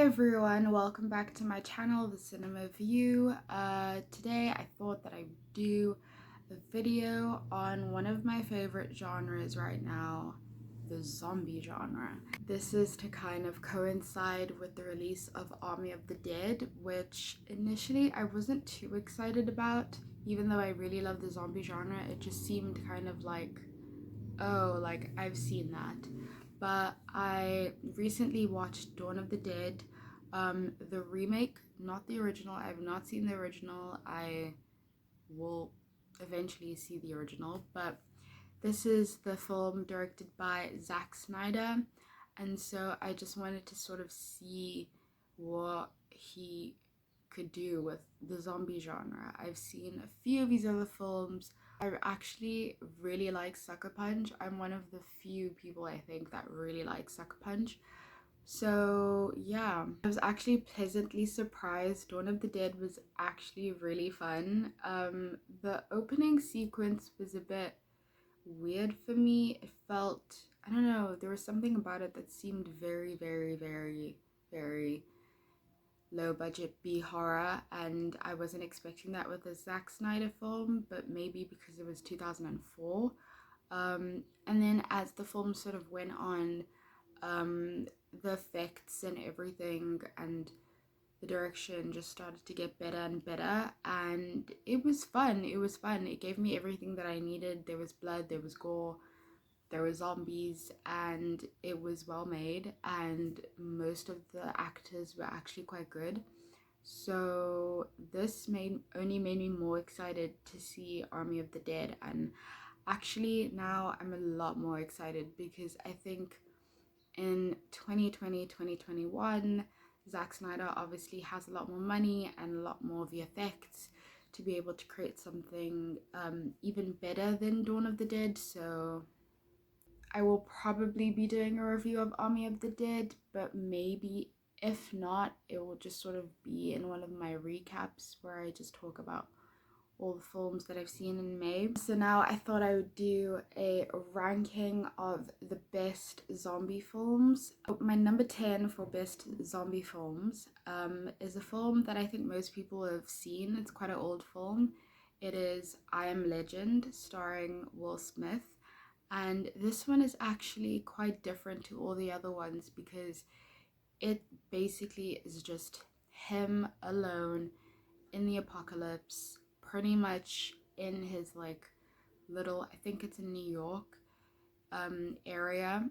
everyone, welcome back to my channel, The Cinema View. Today I thought that I would do a video on one of my favorite genres right now, the zombie genre. This is to kind of coincide with the release of Army of the Dead, which initially I wasn't too excited about, even though I really love the zombie genre. It just seemed kind of like, oh, like I've seen that. But I recently watched Dawn of the Dead, the remake, not the original. I have not seen the original. I will eventually see the original, but this is the film directed by Zack Snyder, and so I just wanted to sort of see what he could do with the zombie genre. I've seen a few of his other films. I actually really like Sucker Punch. I'm one of the few people I think that really like Sucker Punch. So yeah, I was actually pleasantly surprised. Dawn of the Dead was actually really fun. The opening sequence was a bit weird for me. It felt, I don't know, there was something about it that seemed very low budget B horror, and I wasn't expecting that with a Zack Snyder film, but maybe because it was 2004. And then as the film sort of went on, the effects and everything and the direction just started to get better and better, and it was fun. It gave me everything that I needed. There was blood, there was gore, there were zombies, and it was well made, and most of the actors were actually quite good. So this only made me more excited to see Army of the Dead, and actually now I'm a lot more excited because I think in 2020, 2021, Zack Snyder obviously has a lot more money and a lot more VFX to be able to create something even better than Dawn of the Dead. So I will probably be doing a review of Army of the Dead, but maybe if not, it will just sort of be in one of my recaps where I just talk about all the films that I've seen in May. So now I thought I would do a ranking of the best zombie films. My number 10 for best zombie films is a film that I think most people have seen. It's quite an old film. It is I Am Legend, starring Will Smith. And this one is actually quite different to all the other ones because it basically is just him alone in the apocalypse, pretty much in his like little, I think it's in New York area.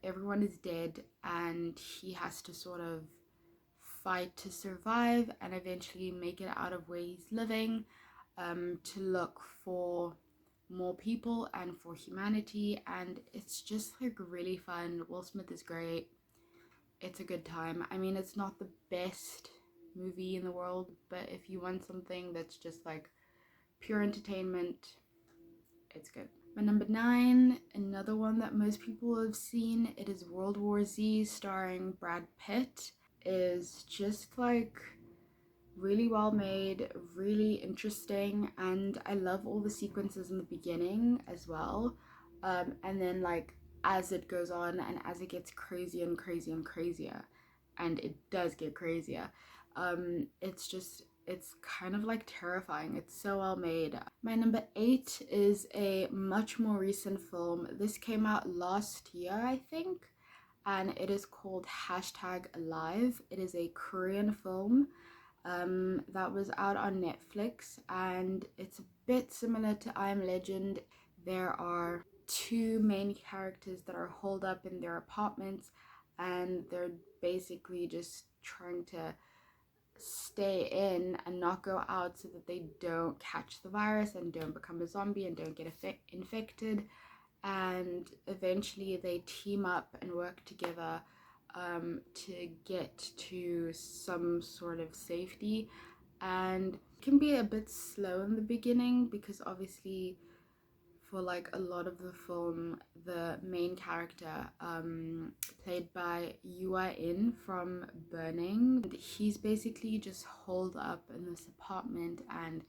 Everyone is dead, and he has to sort of fight to survive and eventually make it out of where he's living, to look for more people and for humanity. And it's just like really fun. Will Smith is great. It's a good time. I mean, it's not the best movie in the world, but if you want something that's just like pure entertainment, it's good. My number 9, another one that most people have seen, it is World War Z, starring Brad Pitt. Is just like really well made, really interesting, and I love all the sequences in the beginning as well. And then like as it goes on and as it gets crazier and crazier and crazier, and it does get crazier, it's kind of like terrifying. It's so well made. My number 8 is a much more recent film. This came out last year, I think, and it is called #Alive. It is a Korean film that was out on Netflix, and it's a bit similar to I Am Legend. There are two main characters that are holed up in their apartments, and they're basically just trying to stay in and not go out so that they don't catch the virus and don't become a zombie and don't get infected. And eventually they team up and work together to get to some sort of safety, and it can be a bit slow in the beginning because obviously for like a lot of the film, the main character, played by In from Burning, he's basically just holed up in this apartment, and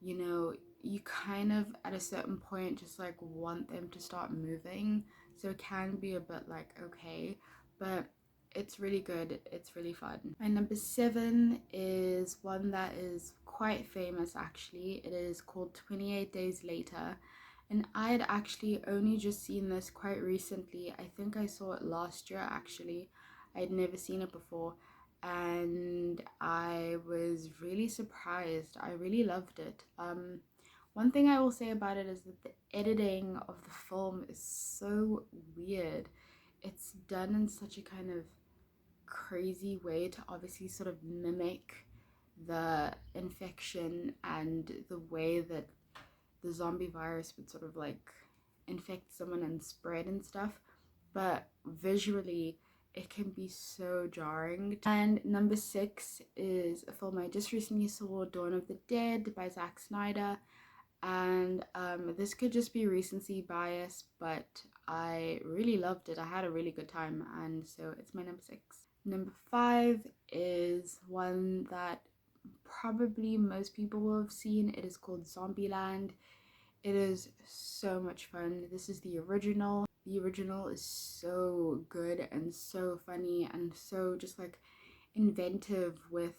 you know, you kind of at a certain point just like want them to start moving, so it can be a bit like okay, but It's really good. It's really fun. My number 7 is one that is quite famous actually. It is called 28 Days Later. And I had actually only just seen this quite recently. I think I saw it last year actually. I had never seen it before. And I was really surprised. I really loved it. One thing I will say about it is that the editing of the film is so weird. It's done in such a kind of crazy way to obviously sort of mimic the infection and the way that the zombie virus would sort of like infect someone and spread and stuff, but visually it can be so jarring. And number 6 is a film I just recently saw, Dawn of the Dead by Zack Snyder. And this could just be recency bias, but I really loved it. I had a really good time, and so it's my number 6. Number 5 is one that probably most people will have seen. It is called Zombieland. It is so much fun. This is the original. The original is so good and so funny and so just like inventive with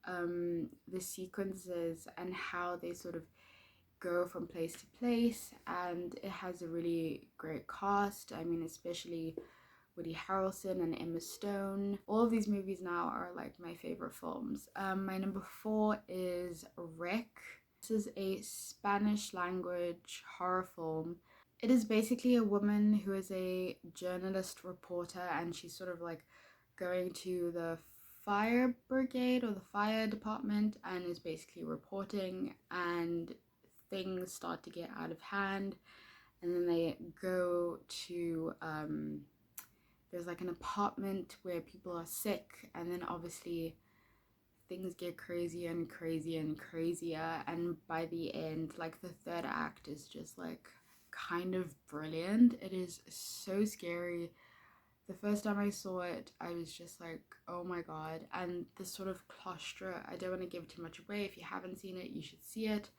the sequences and how they sort of go from place to place, and it has a really great cast. I mean, especially Woody Harrelson and Emma Stone. All of these movies now are like my favorite films. My number 4 is Rec. This is a Spanish language horror film. It is basically a woman who is a journalist reporter, and she's sort of like going to the fire brigade or the fire department and is basically reporting, and things start to get out of hand, and then they go to there's like an apartment where people are sick, and then obviously things get crazier and crazier and crazier, and by the end, like the third act is just like kind of brilliant. It is so scary. The first time I saw it, I was just like, oh my god. And the sort of claustro, I don't want to give too much away. If you haven't seen it, you should see it,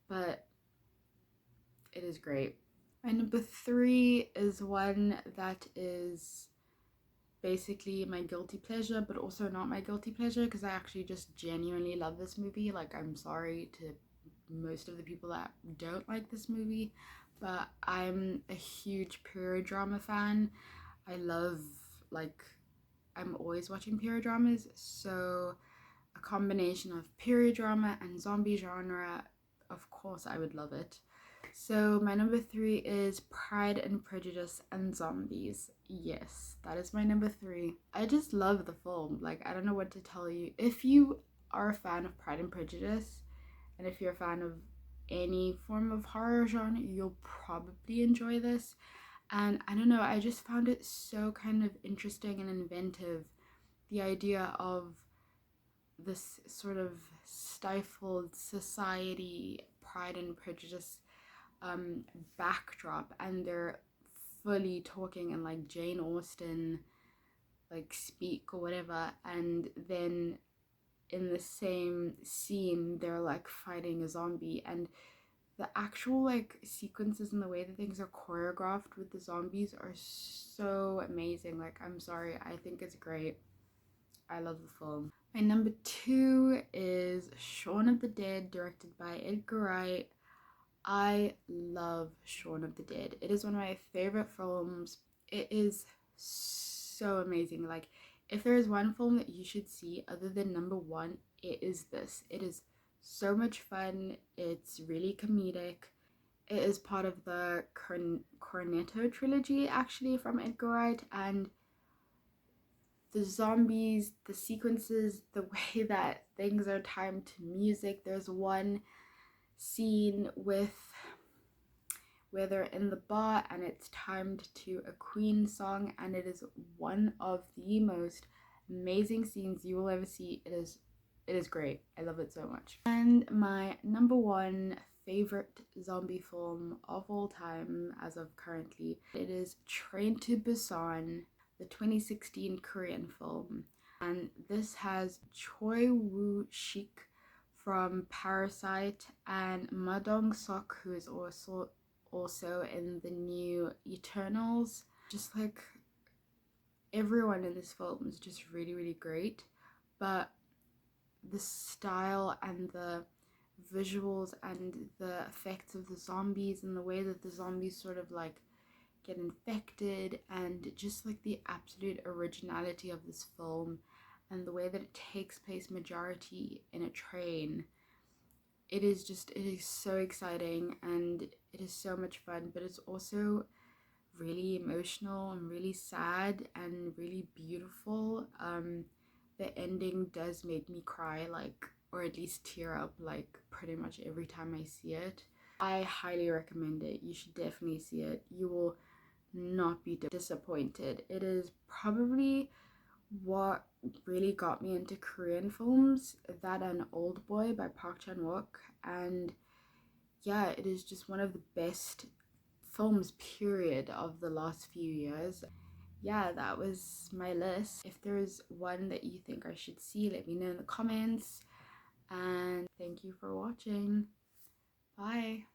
but it is great. My number 3 is one that is basically my guilty pleasure, but also not my guilty pleasure, because I actually just genuinely love this movie. Like, I'm sorry to most of the people that don't like this movie, but I'm a huge period drama fan. I love, like, I'm always watching period dramas, so a combination of period drama and zombie genre, of course I would love it. So my number 3 is Pride and Prejudice and Zombies. Yes, that is my number 3. I just love the film. Like, I don't know what to tell you. If you are a fan of Pride and Prejudice, and if you're a fan of any form of horror genre, you'll probably enjoy this. And I don't know, I just found it so kind of interesting and inventive. The idea of this sort of stifled society, Pride and Prejudice backdrop, and they're fully talking in like Jane Austen like speak or whatever, and then in the same scene they're like fighting a zombie, and the actual like sequences and the way that things are choreographed with the zombies are so amazing. Like, I'm sorry, I think it's great. I love the film. My number 2 is Shaun of the Dead, directed by Edgar Wright. I love Shaun of the Dead. It is one of my favorite films. It is so amazing. Like, if there is one film that you should see other than number 1, it is this. It is so much fun. It's really comedic. It is part of the Cornetto trilogy, actually, from Edgar Wright, and the zombies, the sequences, the way that things are timed to music. There's one scene where they're in the bar and it's timed to a Queen song, and it is one of the most amazing scenes you will ever see. It is great. I love it so much. And my number 1 favorite zombie film of all time as of currently, it is Train to Busan, the 2016 Korean film. And this has Choi Woo-shik from Parasite and Ma Dong-seok, who is also in the new Eternals. Just like, everyone in this film is just really, really great, but the style and the visuals and the effects of the zombies and the way that the zombies sort of like get infected, and just like the absolute originality of this film and the way that it takes place majority in a train. It is so exciting and it is so much fun, but it's also really emotional and really sad and really beautiful. The ending does make me cry, like, or at least tear up, like pretty much every time I see it. I highly recommend it. You should definitely see it. You will not be disappointed. It is probably what really got me into Korean films, that and Old Boy by Park Chan-wook, and yeah, it is just one of the best films period of the last few years. Yeah, that was my list. If there's one that you think I should see, let me know in the comments, and thank you for watching. Bye.